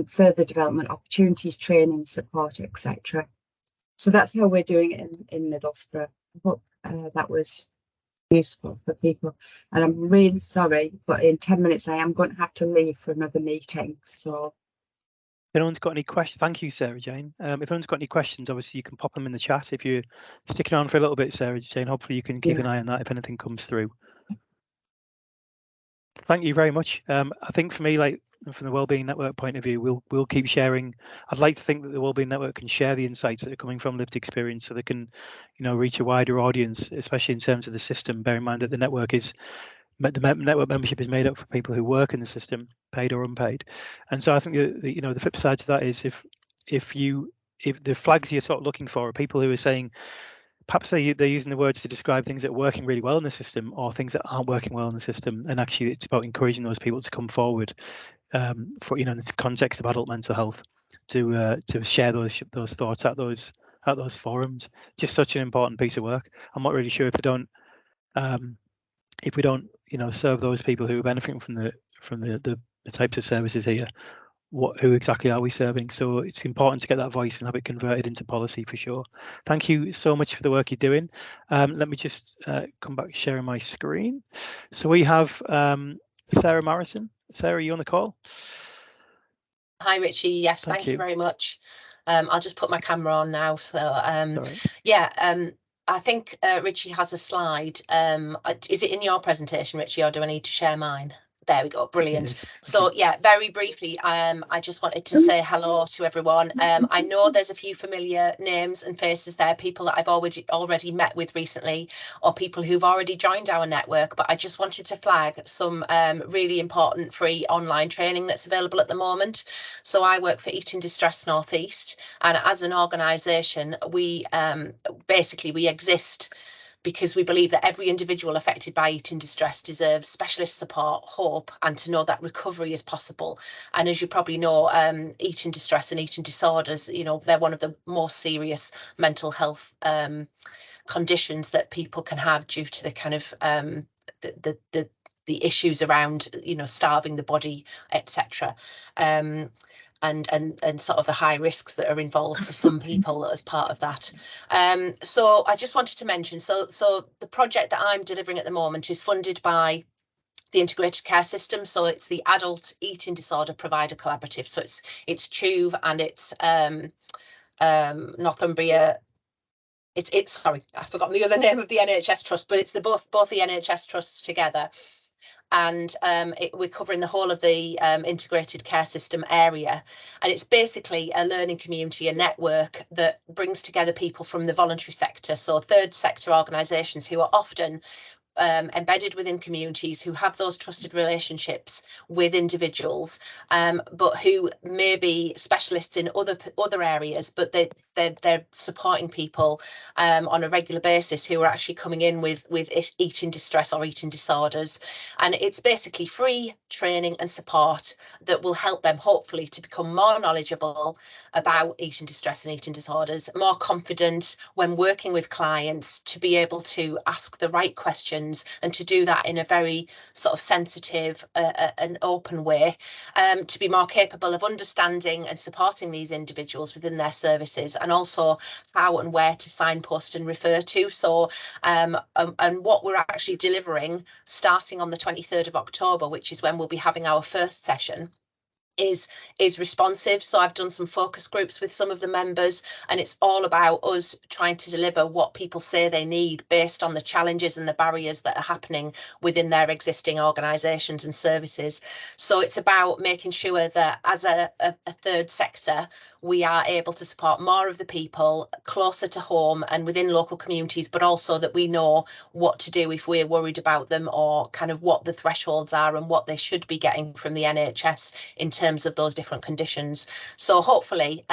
further development opportunities, training, support, etc. So that's how we're doing it in Middlesbrough. I hope that was useful for people. And I'm really sorry, but in 10 minutes I am going to have to leave for another meeting. So if anyone's got any questions, thank you, Sarah Jane. If anyone's got any questions, obviously you can pop them in the chat. If you're sticking on for a little bit, Sarah Jane, hopefully you can keep an eye on that if anything comes through. Thank you very much. I think for me, like from the Wellbeing Network point of view, we'll keep sharing. I'd like to think that the Wellbeing Network can share the insights that are coming from lived experience, so they can, you know, reach a wider audience, especially in terms of the system. Bear in mind that the network network membership is made up for people who work in the system, paid or unpaid. And so I think you know, the flip side to that is if the flags you're sort of looking for are people who are saying, perhaps they're using the words to describe things that are working really well in the system or things that aren't working well in the system, and actually it's about encouraging those people to come forward for, you know, in the context of adult mental health, to share those thoughts at those forums. Just such an important piece of work. I'm not really sure if we don't, you know, serve those people who are benefiting from the types of services here, who exactly are we serving? So it's important to get that voice and have it converted into policy for sure. Thank you so much for the work you're doing. Let me just come back sharing my screen. So we have Sarah Morrison. Sarah, are you on the call? Hi, Richie. Yes, thank you very much. I'll just put my camera on now. So yeah, I think Richie has a slide. Is it in your presentation, Richie, or do I need to share mine? There we go, brilliant. So yeah, very briefly, I just wanted to say hello to everyone. I know there's a few familiar names and faces there, people that I've already met with recently, or people who've already joined our network, but I just wanted to flag some really important free online training that's available at the moment. So I work for Eating Distress North East, and as an organisation, we basically we exist because we believe that every individual affected by eating distress deserves specialist support, hope, and to know that recovery is possible. And as you probably know, eating distress and eating disorders, you know, they're one of the most serious mental health conditions that people can have due to the kind of the issues around, you know, starving the body, etc. And sort of the high risks that are involved for some people as part of that. So I just wanted to mention, so the project that I'm delivering at the moment is funded by the Integrated Care System. So it's the Adult Eating Disorder Provider Collaborative. So it's TUV and it's Northumbria. It's sorry, I've forgotten the other name of the NHS trust, but it's both the NHS trusts together. And we're covering the whole of the integrated care system area. And it's basically a learning community, a network that brings together people from the voluntary sector, so third sector organisations who are often embedded within communities, who have those trusted relationships with individuals, but who may be specialists in other areas, but they're supporting people on a regular basis who are actually coming in with eating distress or eating disorders. And it's basically free training and support that will help them hopefully to become more knowledgeable about eating distress and eating disorders, more confident when working with clients, to be able to ask the right questions and to do that in a very sort of sensitive and open way, to be more capable of understanding and supporting these individuals within their services, and also how and where to signpost and refer to. So and what we're actually delivering starting on the 23rd of October, which is when we'll be having our first session, is responsive. So I've done some focus groups with some of the members, and it's all about us trying to deliver what people say they need based on the challenges and the barriers that are happening within their existing organisations and services. So it's about making sure that as a third sector, we are able to support more of the people closer to home and within local communities, but also that we know what to do if we're worried about them, or kind of what the thresholds are and what they should be getting from the NHS in terms of those different conditions. So hopefully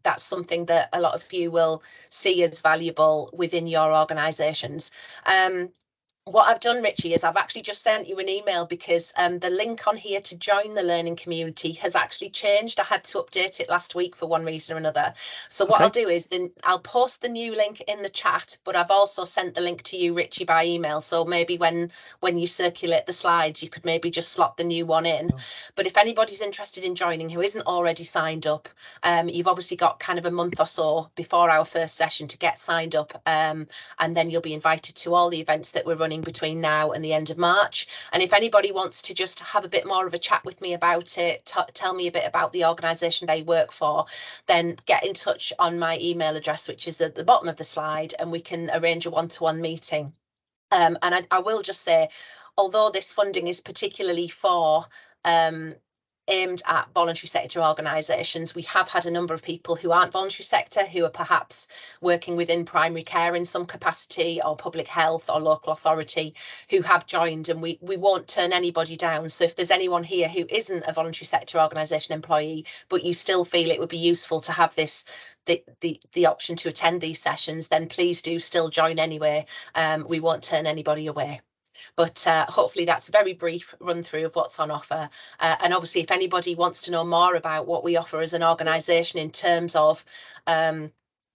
that's something that a lot of you will see as valuable within your organisations. What I've done, Richie, is I've actually just sent you an email because the link on here to join the learning community has actually changed. I had to update it last week for one reason or another. So what I'll do is then I'll post the new link in the chat, but I've also sent the link to you, Richie, by email. So maybe when you circulate the slides, you could maybe just slot the new one in. But if anybody's interested in joining who isn't already signed up, you've obviously got kind of a month or so before our first session to get signed up, and then you'll be invited to all the events that we're running between now and the end of March. And if anybody wants to just have a bit more of a chat with me about it, tell me a bit about the organisation they work for, then get in touch on my email address, which is at the bottom of the slide, and we can arrange a one-to-one meeting. And I will just say, although this funding is particularly for aimed at voluntary sector organisations, we have had a number of people who aren't voluntary sector, who are perhaps working within primary care in some capacity, or public health or local authority, who have joined, and we won't turn anybody down. So if there's anyone here who isn't a voluntary sector organisation employee, but you still feel it would be useful to have this the option to attend these sessions, then please do still join anyway. We won't turn anybody away. But hopefully that's a very brief run through of what's on offer. And obviously, if anybody wants to know more about what we offer as an organisation in terms of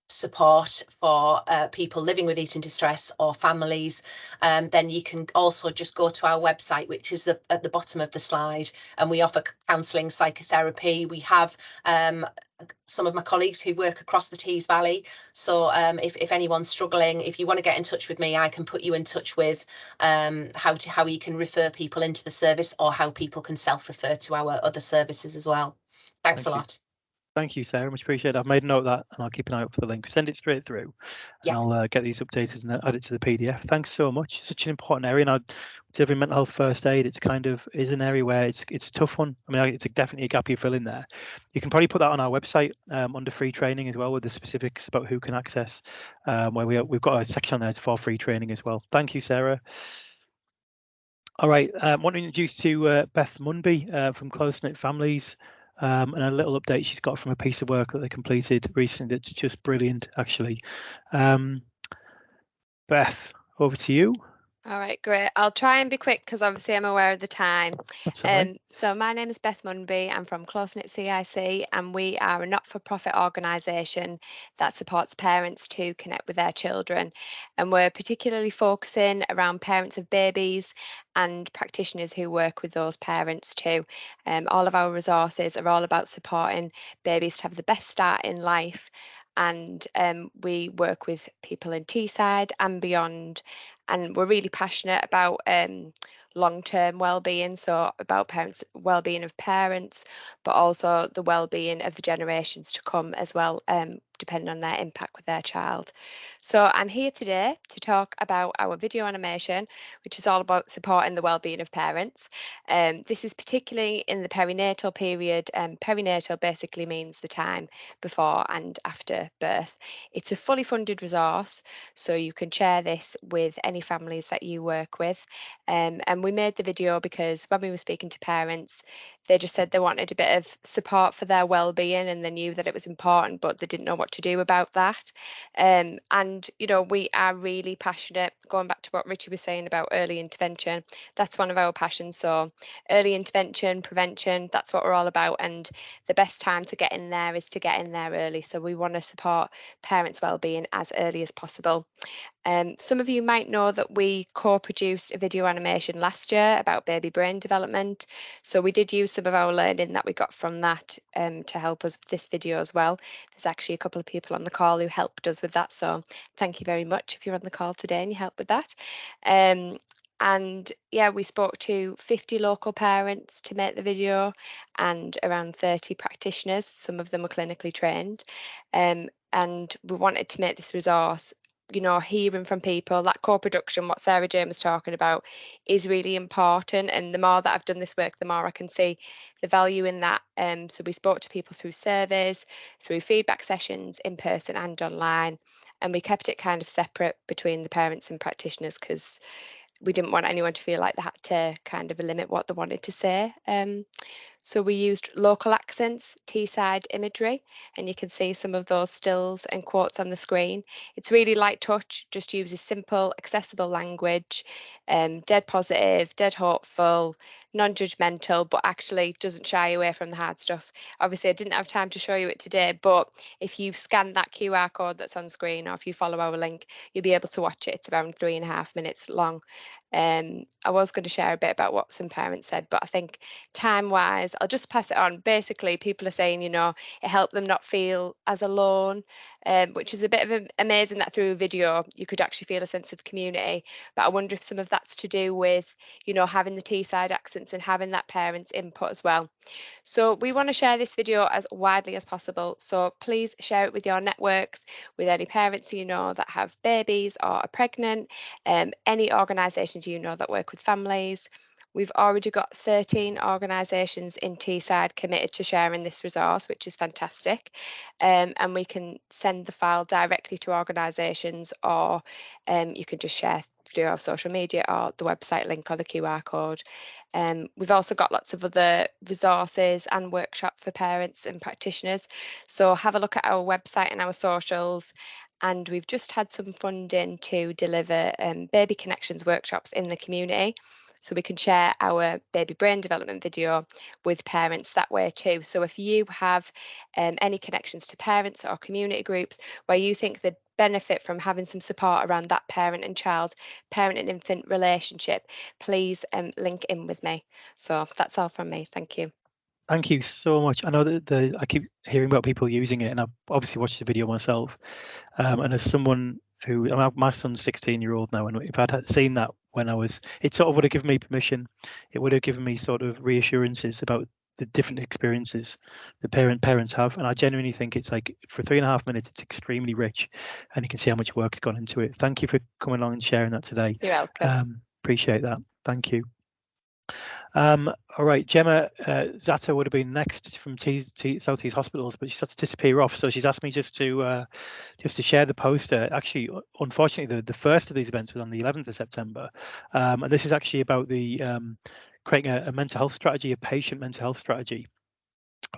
support for people living with eating distress or families, then you can also just go to our website, which is at the bottom of the slide, and we offer counselling, psychotherapy. We have some of my colleagues who work across the Tees Valley. So if anyone's struggling, if you want to get in touch with me, I can put you in touch with how you can refer people into the service, or how people can self-refer to our other services as well. Thanks a lot. Thank you, Sarah. Much appreciated. I've made a note of that, and I'll keep an eye out for the link. Send it straight through, and I'll get these updated and add it to the PDF. Thanks so much. Such an important area, and with every mental health first aid, it's kind of is an area where it's a tough one. I mean, it's definitely a gap you fill in there. You can probably put that on our website under free training as well, with the specifics about who can access. Where we've got a section on there for free training as well. Thank you, Sarah. All right, I want to introduce to Beth Munby from Close Knit Families. And a little update she's got from a piece of work that they completed recently that's just brilliant, actually. Beth, over to you. All right, great. I'll try and be quick because obviously I'm aware of the time. So my name is Beth Munby. I'm from Close Knit CIC, and we are a not-for-profit organisation that supports parents to connect with their children. And we're particularly focusing around parents of babies and practitioners who work with those parents too. All of our resources are all about supporting babies to have the best start in life. And we work with people in Teesside and beyond. And we're really passionate about long-term well-being, so about parents' well-being of parents, but also the well-being of the generations to come as well, depending on their impact with their child. So I'm here today to talk about our video animation, which is all about supporting the well-being of parents. This is particularly in the perinatal period. Perinatal basically means the time before and after birth. It's a fully funded resource, so you can share this with any families that you work with. And we made the video because when we were speaking to parents, they just said they wanted a bit of support for their well-being, and they knew that it was important, but they didn't know what to do about that. And you know, we are really passionate, going back to what Richie was saying about early intervention. That's one of our passions. So early intervention, prevention, that's what we're all about. And the best time to get in there is to get in there early. So we want to support parents' well-being as early as possible. Some of you might know that we co-produced a video animation last year about baby brain development. So we did use some of our learning that we got from that to help us with this video as well. There's actually a couple of people on the call who helped us with that. So thank you very much if you're on the call today and you helped with that. And yeah, we spoke to 50 local parents to make the video and around 30 practitioners. Some of them were clinically trained. And we wanted to make this resource, you know, hearing from people. That co-production, what Sarah Jane was talking about, is really important. And the more that I've done this work, the more I can see the value in that. So we spoke to people through surveys, through feedback sessions, in person and online. And we kept it kind of separate between the parents and practitioners because we didn't want anyone to feel like they had to kind of limit what they wanted to say. So we used local accents, Teesside imagery, and you can see some of those stills and quotes on the screen. It's really light touch, just uses simple, accessible language, dead positive, dead hopeful, non-judgmental, but actually doesn't shy away from the hard stuff. Obviously, I didn't have time to show you it today, but if you scan that QR code that's on screen, or if you follow our link, you'll be able to watch it. It's around 3.5 minutes long. I was going to share a bit about what some parents said, but I think time-wise, I'll just pass it on. Basically, people are saying, you know, it helped them not feel as alone, which is a bit of amazing that through a video you could actually feel a sense of community. But I wonder if some of that's to do with, you know, having the Teesside accents and having that parent's input as well. So we want to share this video as widely as possible. So please share it with your networks, with any parents you know that have babies or are pregnant, any organisations you know that work with families. We've already got 13 organisations in Teesside committed to sharing this resource, which is fantastic. And we can send the file directly to organisations, or you can just share through our social media or the website link or the QR code. We've also got lots of other resources and workshops for parents and practitioners. So have a look at our website and our socials. And we've just had some funding to deliver baby connections workshops in the community. So we can share our baby brain development video with parents that way too. So if you have any connections to parents or community groups where you think they'd benefit from having some support around that parent and child, parent and infant relationship, please link in with me. So that's all from me. Thank you. Thank you so much. I know that I keep hearing about people using it, and I've obviously watched the video myself. And as someone who, my son's 16-year-old now, and if I'd seen that when I was, it sort of would have given me permission. It would have given me sort of reassurances about the different experiences the parents have. And I genuinely think it's like, for 3.5 minutes, it's extremely rich, and you can see how much work's gone into it. Thank you for coming along and sharing that today. You're welcome. Appreciate that. Thank you. All right, Gemma Zata would have been next from South Tees Hospitals, but she's had to disappear off. So she's asked me just to share the poster. Actually, unfortunately, the first of these events was on the 11th of September, and this is actually about the creating a mental health strategy, a patient mental health strategy,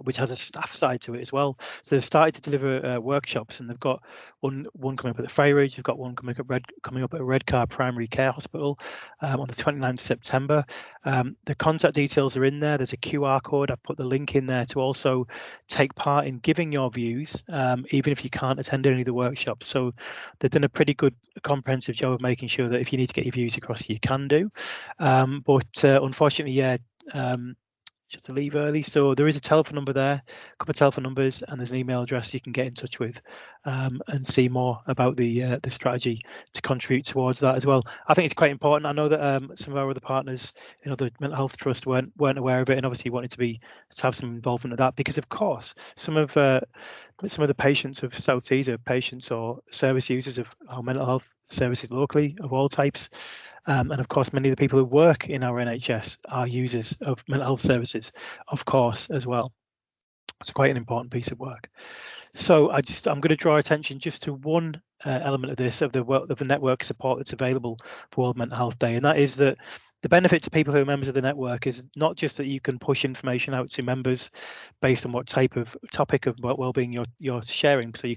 which has a staff side to it as well. So they've started to deliver workshops, and they've got one coming up at the Ferryridge. They've got one coming up at Redcar Primary Care Hospital on the 29th of September. The contact details are in there. There's a QR code. I've put the link in there to also take part in giving your views, even if you can't attend any of the workshops. So they've done a pretty good comprehensive job of making sure that if you need to get your views across, you can do. But unfortunately, yeah, just to leave early. So there is a telephone number there, a couple of telephone numbers, and there's an email address you can get in touch with and see more about the strategy to contribute towards that as well. I think it's quite important. I know that some of our other partners in other mental health trusts weren't aware of it, and obviously wanted to have some involvement of that, because of course some of the patients of South Tees are patients or service users of our mental health services locally of all types. And of course, many of the people who work in our NHS are users of mental health services, of course, as well. It's quite an important piece of work. So I'm going to draw attention just to one element of this, of the network support that's available for World Mental Health Day, and that is that the benefit to people who are members of the network is not just that you can push information out to members based on what type of topic of wellbeing you're sharing. So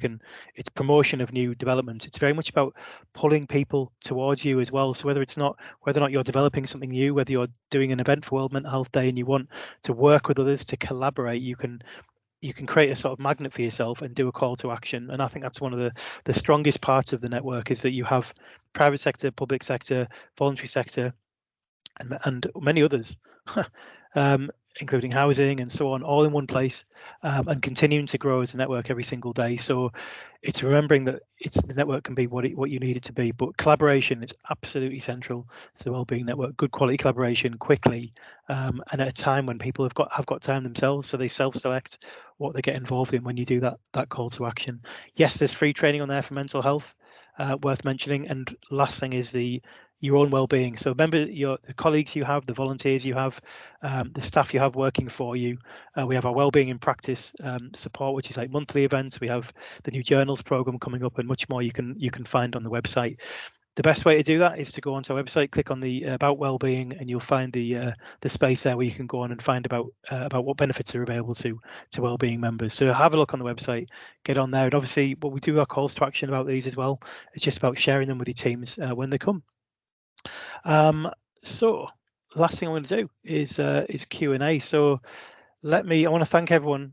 it's promotion of new development. It's very much about pulling people towards you as well. So whether or not you're developing something new, whether you're doing an event for World Mental Health Day and you want to work with others to collaborate, you can create a sort of magnet for yourself and do a call to action. And I think that's one of the strongest parts of the network, is that you have private sector, public sector, voluntary sector, and many others, including housing and so on, all in one place, and continuing to grow as a network every single day. So it's remembering that the network can be what you need it to be, but collaboration is absolutely central to the Wellbeing Network. Good quality collaboration, quickly, and at a time when people have got time themselves, so they self-select what they get involved in when you do that call to action. Yes, there's free training on there for mental health, worth mentioning. And last thing is your own well-being. So remember the colleagues you have, the volunteers you have, the staff you have working for you. We have our wellbeing in practice support, which is like monthly events. We have the new journals program coming up, and much more you can find on the website. The best way to do that is to go onto our website, click on the About Wellbeing, and you'll find the space there where you can go on and find about what benefits are available to wellbeing members. So have a look on the website, get on there, and obviously what we do our calls to action about these as well. It's just about sharing them with your teams when they come. So last thing I'm going to do is Q&A. So I want to thank everyone